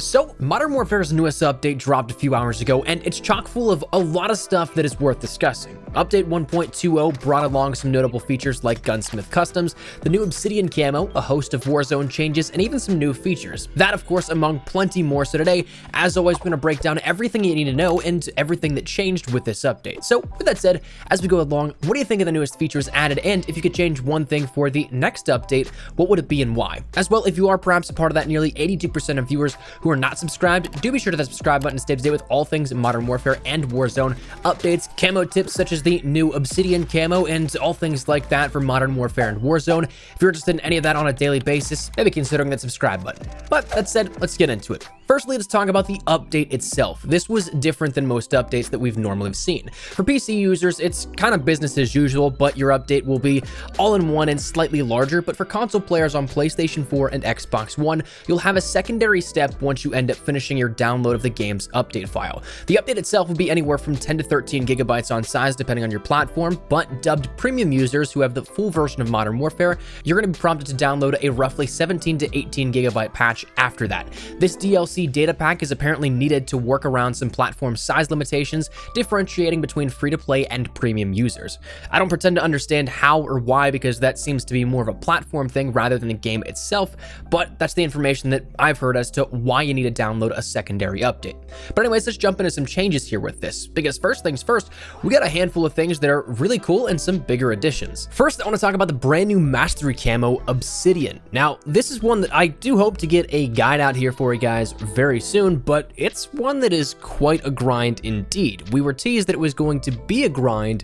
So, Modern Warfare's newest update dropped a few hours ago, and it's chock full of a lot of stuff that is worth discussing. Update 1.20 brought along some notable features like Gunsmith Customs, the new Obsidian Camo, a host of Warzone changes, and even some new features. That, of course, among plenty more. So today, as always, we're going to break down everything you need to know and everything that changed with this update. So, with that said, as we go along, what do you think of the newest features added? And if you could change one thing for the next update, what would it be and why? As well, if you are perhaps a part of that nearly 82% of viewers who are not subscribed, do be sure to hit that subscribe button to stay up to date with all things Modern Warfare and Warzone updates, camo tips such as the new Obsidian Camo, and all things like that for Modern Warfare and Warzone. If you're interested in any of that on a daily basis, maybe considering that subscribe button. But that said, let's get into it. Firstly, let's talk about the update itself. This was different than most updates that we've normally seen. For PC users, it's kind of business as usual, but your update will be all-in-one and slightly larger. But for console players on PlayStation 4 and Xbox One, you'll have a secondary step once you end up finishing your download of the game's update file. The update itself will be anywhere from 10 to 13 gigabytes on size, depending on your platform, but dubbed premium users who have the full version of Modern Warfare, you're going to be prompted to download a roughly 17 to 18 gigabyte patch after that. This DLC data pack is apparently needed to work around some platform size limitations, differentiating between free-to-play and premium users. I don't pretend to understand how or why, because that seems to be more of a platform thing rather than the game itself, but that's the information that I've heard as to why you need to download a secondary update. But anyways, let's jump into some changes here with this, because first things first, we got a handful of things that are really cool and some bigger additions. First, I want to talk about the brand new Mastery Camo, Obsidian. Now, this is one that I do hope to get a guide out here for you guys very soon, but it's one that is quite a grind indeed. We were teased that it was going to be a grind,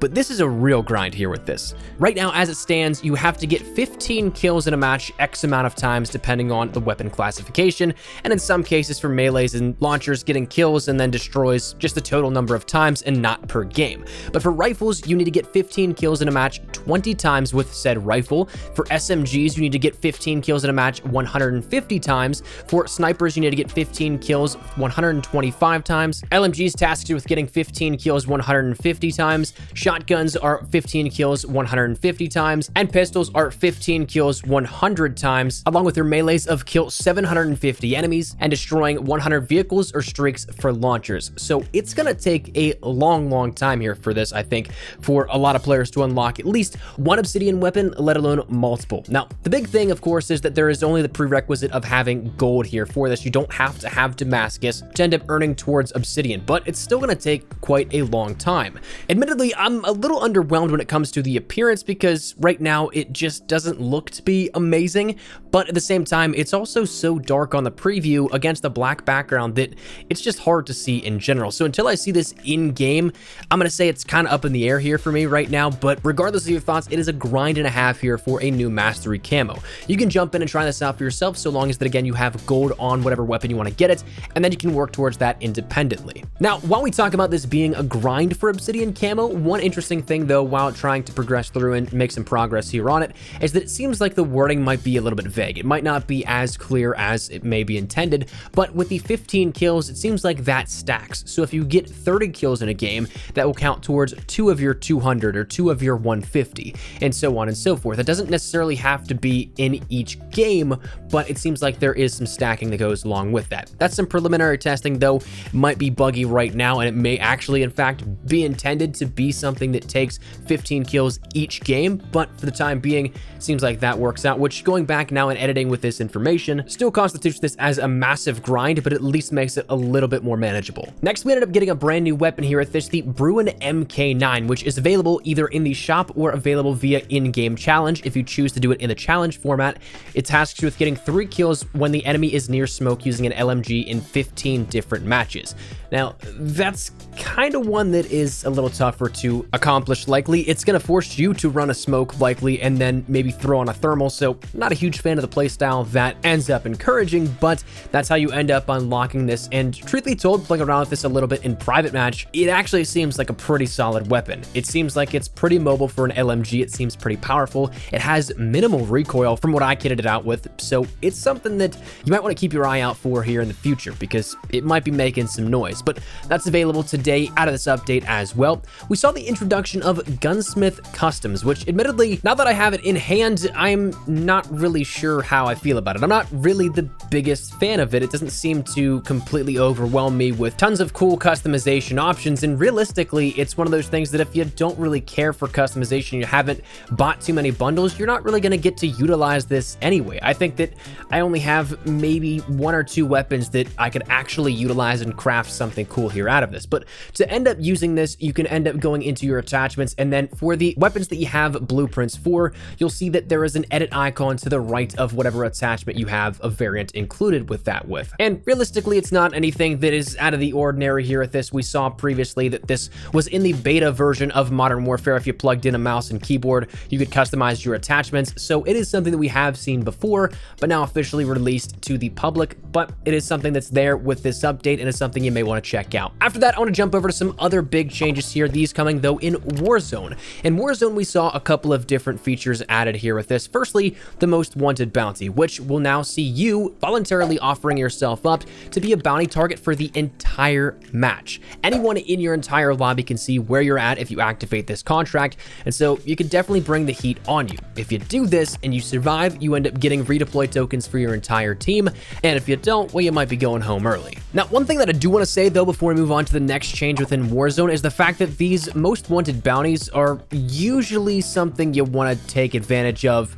but this is a real grind here with this. Right now, as it stands, you have to get 15 kills in a match X amount of times depending on the weapon classification, and in some cases for melees and launchers, getting kills and then destroys just the total number of times and not per game. But for rifles, you need to get 15 kills in a match 20 times with said rifle. For SMGs, you need to get 15 kills in a match 150 times. For snipers, you need to get 15 kills 125 times. LMGs tasked you with getting 15 kills 150 times. Shotguns are 15 kills 150 times, and pistols are 15 kills 100 times, along with your melees of kill 750 enemies and destroying 100 vehicles or streaks for launchers. So it's gonna take a long time here for this, I think, for a lot of players to unlock at least one Obsidian weapon, let alone multiple. Now, the big thing, of course, is that there is only the prerequisite of having gold here for this. You don't have to have Damascus to end up earning towards Obsidian, but it's still gonna take quite a long time. Admittedly, I'm a little underwhelmed when it comes to the appearance, because right now it just doesn't look to be amazing, but at the same time, it's also so dark on the preview against the black background that it's just hard to see in general. So until I see this in game, I'm gonna say it's kind of up in the air here for me right now, but regardless of your thoughts, it is a grind and a half here for a new Mastery Camo. You can jump in and try this out for yourself, so long as that, again, you have gold on whatever weapon you want to get it, and then you can work towards that independently. Now, while we talk about this being a grind for Obsidian Camo, one interesting thing though, while trying to progress through and make some progress here on it, is that it seems like the wording might be a little bit vague. It might not be as clear as it may be intended, but with the 15 kills, it seems like that stacks. So if you get 30 kills in a game, that will count towards 2 of your 200 or 2 of your 150, and so on and so forth. It doesn't necessarily have to be in each game, but it seems like there is some stacking that goes along with that. That's some preliminary testing though, might be buggy right now, and it may actually in fact be intended to be something that takes 15 kills each game, but for the time being, seems like that works out, which, going back now and editing with this information, still constitutes this as a massive grind, but at least makes it a little bit more manageable. Next, we ended up getting a brand new weapon here at this, the Bruin MK9, which is available either in the shop or available via in-game challenge. If you choose to do it in the challenge format, it tasks you with getting 3 kills when the enemy is near smoke using an LMG in 15 different matches. Now, that's kind of one that is a little tougher to accomplish likely. It's going to force you to run a smoke likely and then maybe throw on a thermal, so not a huge fan of the playstyle that ends up encouraging, but that's how you end up unlocking this. And truth be told, playing around with this a little bit in private match, it actually seems like a pretty solid weapon. It seems like it's pretty mobile for an LMG. It seems pretty powerful. It has minimal recoil from what I kitted it out with, so it's something that you might want to keep your eye out for here in the future, because it might be making some noise. But that's available today out of this update as well. We saw the introduction of Gunsmith Customs, which admittedly, now that I have it in hand, I'm not really sure sure how I feel about it. I'm not really the biggest fan of it. It doesn't seem to completely overwhelm me with tons of cool customization options, and realistically, it's one of those things that if you don't really care for customization, you haven't bought too many bundles, you're not really going to get to utilize this anyway. I think that I only have maybe 1 or 2 weapons that I could actually utilize and craft something cool here out of this. But to end up using this, you can end up going into your attachments, and then for the weapons that you have blueprints for, you'll see that there is an edit icon to the right of whatever attachment you have a variant included with that with. And realistically, it's not anything that is out of the ordinary here at this. We saw previously that this was in the beta version of Modern Warfare. If you plugged in a mouse and keyboard, you could customize your attachments. So it is something that we have seen before, but now officially released to the public. But it is something that's there with this update, and it's something you may want to check out. After that, I want to jump over to some other big changes here. These coming though in Warzone. In Warzone, we saw a couple of different features added here with this. Firstly, the most wanted bounty, which will now see you voluntarily offering yourself up to be a bounty target for the entire match. Anyone in your entire lobby can see where you're at if you activate this contract, and so you can definitely bring the heat on you. If you do this and you survive, you end up getting redeploy tokens for your entire team, and if you don't, well, you might be going home early. Now, one thing that I do want to say though before we move on to the next change within Warzone is the fact that these most wanted bounties are usually something you want to take advantage of,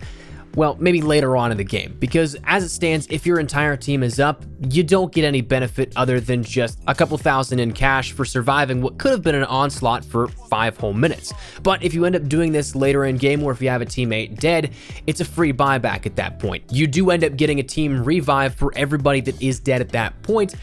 well, maybe later on in the game, because as it stands, if your entire team is up, you don't get any benefit other than just a couple thousand in cash for surviving what could have been an onslaught for 5 whole minutes. But if you end up doing this later in game, or if you have a teammate dead, it's a free buyback at that point. You do end up getting a team revive for everybody that is dead at that point,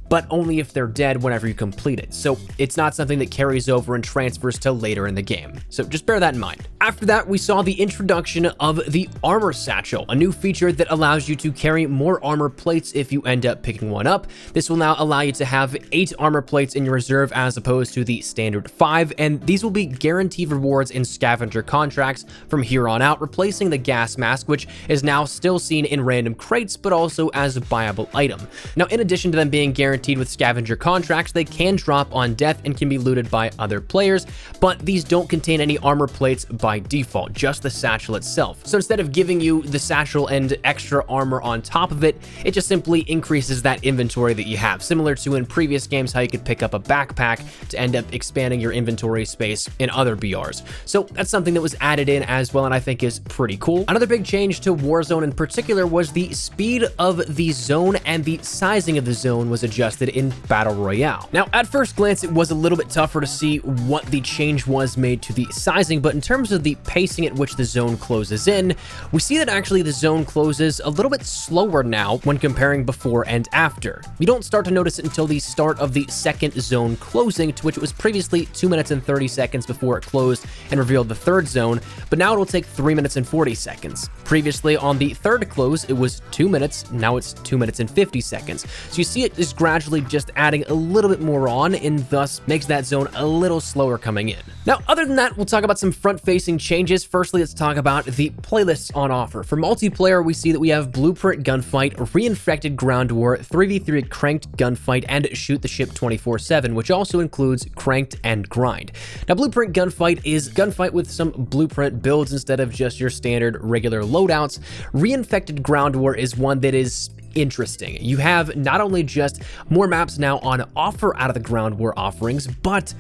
but only if they're dead whenever you complete it. So it's not something that carries over and transfers to later in the game. So just bear that in mind. After that, we saw the introduction of the Armor Satchel, a new feature that allows you to carry more armor plates if you end up picking one up. This will now allow you to have 8 armor plates in your reserve as opposed to the standard 5, and these will be guaranteed rewards in scavenger contracts from here on out, replacing the gas mask, which is now still seen in random crates, but also as a buyable item. Now, in addition to them being guaranteed with scavenger contracts, they can drop on death and can be looted by other players, but these don't contain any armor plates by default, just the satchel itself. So instead of giving you the satchel and extra armor on top of it, it just simply increases that inventory that you have, similar to in previous games how you could pick up a backpack to end up expanding your inventory space in other BRs. So that's something that was added in as well, and I think is pretty cool. Another big change to Warzone in particular was the speed of the zone, and the sizing of the zone was adjusted in Battle Royale. Now, at first glance, it was a little bit tougher to see what the change was made to the sizing, but in terms of the pacing at which the zone closes in, we see that actually the zone closes a little bit slower now when comparing before and after. You don't start to notice it until the start of the second zone closing, to which it was previously 2 minutes and 30 seconds before it closed and revealed the third zone, but now it'll take 3 minutes and 40 seconds. Previously on the third close, it was 2 minutes, now it's 2 minutes and 50 seconds. So you see it is gradually just adding a little bit more on, and thus makes that zone a little slower coming in. Now, other than that, we'll talk about some front-facing changes. Firstly, let's talk about the playlists on offer. For multiplayer, we see that we have Blueprint Gunfight, Reinfected Ground War, 3v3 Cranked Gunfight, and Shoot the Ship 24/7, which also includes Cranked and Grind. Now, Blueprint Gunfight is gunfight with some blueprint builds instead of just your standard regular loadouts. Reinfected Ground War is one that is interesting. You have not only just more maps now on offer out of the Ground War offerings, but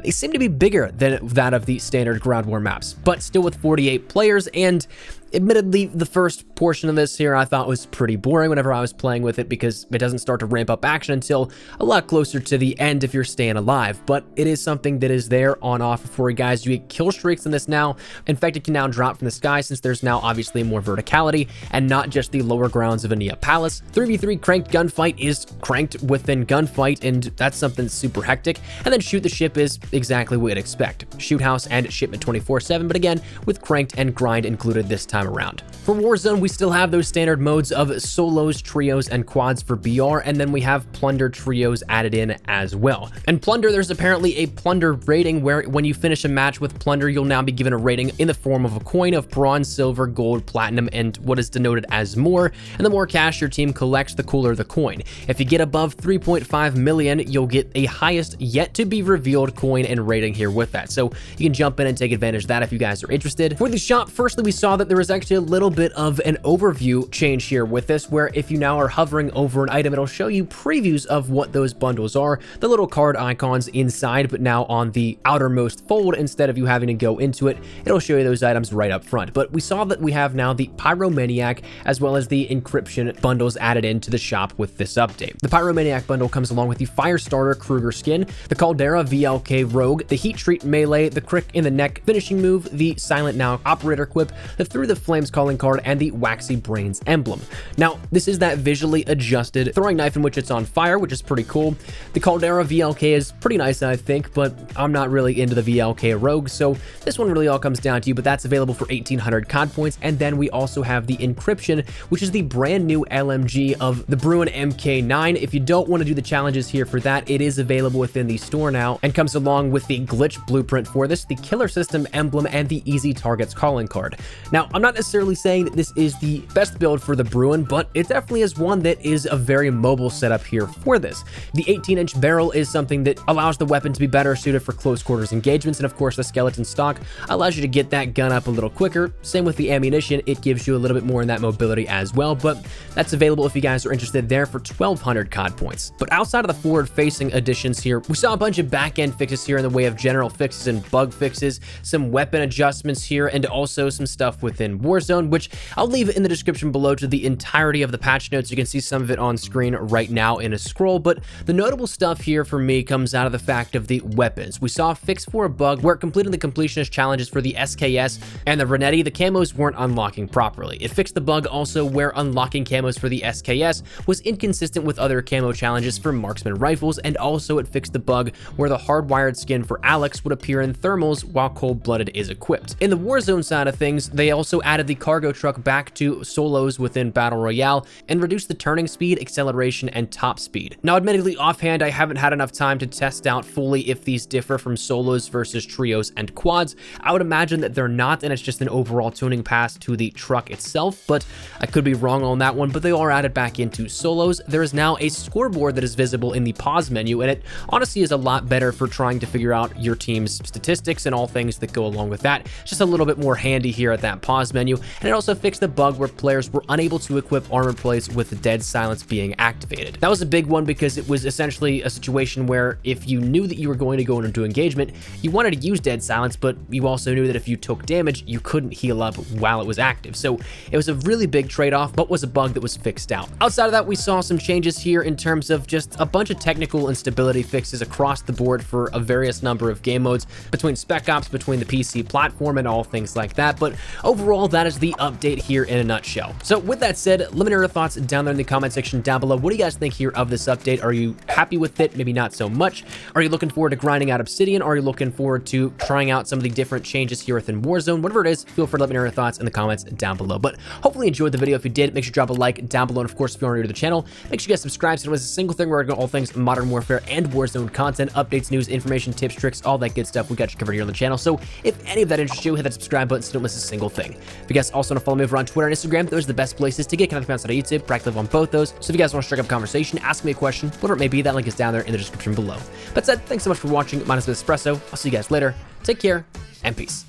they seem to be bigger than that of the standard Ground War maps, but still with 48 players. And admittedly, the first portion of this here I thought was pretty boring whenever I was playing with it, because it doesn't start to ramp up action until a lot closer to the end if you're staying alive. But it is something that is there on offer for you guys. You get kill streaks in this now. Infected can now drop from the sky, since there's now obviously more verticality and not just the lower grounds of Ania Palace. 3v3 Cranked Gunfight is cranked within Gunfight, and that's something super hectic. And then Shoot the Ship is exactly what you'd expect. Shoot House and Shipment 24/7, but again, with Cranked and Grind included this time around. For Warzone, we still have those standard modes of solos, trios, and quads for BR, and then we have plunder trios added in as well. And plunder, there's apparently a plunder rating where when you finish a match with plunder, you'll now be given a rating in the form of a coin of bronze, silver, gold, platinum, and what is denoted as more. And the more cash your team collects, the cooler the coin. If you get above 3.5 million, you'll get a highest yet to be revealed coin and rating here with that. So you can jump in and take advantage of that if you guys are interested. For the shop, firstly, we saw that there was actually a little bit of an overview change here with this, where if you now are hovering over an item, it'll show you previews of what those bundles are, the little card icons inside, but now on the outermost fold, instead of you having to go into it, it'll show you those items right up front. But we saw that we have now the Pyromaniac as well as the Encryption bundles added into the shop with this update. The Pyromaniac bundle comes along with the Firestarter Kruger skin, the Caldera VLK Rogue, the Heat Treat Melee, the Crick in the Neck finishing move, the Silent Now Operator Quip, the Through the Flames calling card, and the Waxy Brains emblem. Now, this is that visually adjusted throwing knife in which it's on fire, which is pretty cool. The Caldera VLK is pretty nice, I think, but I'm not really into the VLK Rogue, so this one really all comes down to you, but that's available for 1,800 COD points. And then we also have the Encryption, which is the brand new LMG of the Bruin MK9. If you don't want to do the challenges here for that, it is available within the store now and comes along with the glitch blueprint for this, the Killer System emblem, and the Easy Targets calling card. Now, I'm not necessarily saying that this is the best build for the Bruin, but it definitely is one that is a very mobile setup here for this. The 18-inch barrel is something that allows the weapon to be better suited for close quarters engagements, and of course the skeleton stock allows you to get that gun up a little quicker. Same with the ammunition, it gives you a little bit more in that mobility as well, but that's available if you guys are interested there for 1,200 COD points. But outside of the forward-facing additions here, we saw a bunch of back-end fixes here in the way of general fixes and bug fixes, some weapon adjustments here, and also some stuff within Warzone, which I'll leave in the description below to the entirety of the patch notes. You can see some of it on screen right now in a scroll, but the notable stuff here for me comes out of the fact of the weapons. We saw a fix for a bug where completing the completionist challenges for the SKS and the Renetti, the camos weren't unlocking properly. It fixed the bug also where unlocking camos for the SKS was inconsistent with other camo challenges for marksman rifles, and also it fixed the bug where the hardwired skin for Alex would appear in thermals while cold-blooded is equipped. In the Warzone side of things, they also added the cargo truck back to solos within Battle Royale and reduced the turning speed, acceleration, and top speed. Now, admittedly, offhand, I haven't had enough time to test out fully if these differ from solos versus trios and quads. I would imagine that they're not, and it's just an overall tuning pass to the truck itself, but I could be wrong on that one. But they are added back into solos. There is now a scoreboard that is visible in the pause menu, and it honestly is a lot better for trying to figure out your team's statistics and all things that go along with that. It's just a little bit more handy here at that pause menu, and it also fixed the bug where players were unable to equip armor plates with the dead silence being activated. That was a big one because it was essentially a situation where if you knew that you were going to go into engagement, you wanted to use dead silence, but you also knew that if you took damage, you couldn't heal up while it was active. So it was a really big trade-off, but was a bug that was fixed out. Outside of that, we saw some changes here in terms of just a bunch of technical and stability fixes across the board for a various number of game modes between Spec Ops, between the PC platform, and all things like that. But overall, that is the update here in a nutshell. So with that said, let me know your thoughts down there in the comment section down below. What do you guys think here of this update? Are you happy with it? Maybe not so much. Are you looking forward to grinding out Obsidian? Or are you looking forward to trying out some of the different changes here within Warzone? Whatever it is, feel free to let me know your thoughts in the comments down below. But hopefully you enjoyed the video. If you did, make sure to drop a like down below. And of course, if you are new to the channel, make sure you guys subscribe so it was a single thing where we're going to all things Modern Warfare and Warzone content, updates, news, information, tips, tricks, all that good stuff. We got you covered here on the channel. So if any of that interests you, hit that subscribe button so you don't miss a single thing. If you guys also want to follow me over on Twitter and Instagram, those are the best places to get connected outside of YouTube. Practically on both those. So if you guys want to strike up a conversation, ask me a question, whatever it may be, that link is down there in the description below. That said, thanks so much for watching. My name is Espresso. I'll see you guys later. Take care and peace.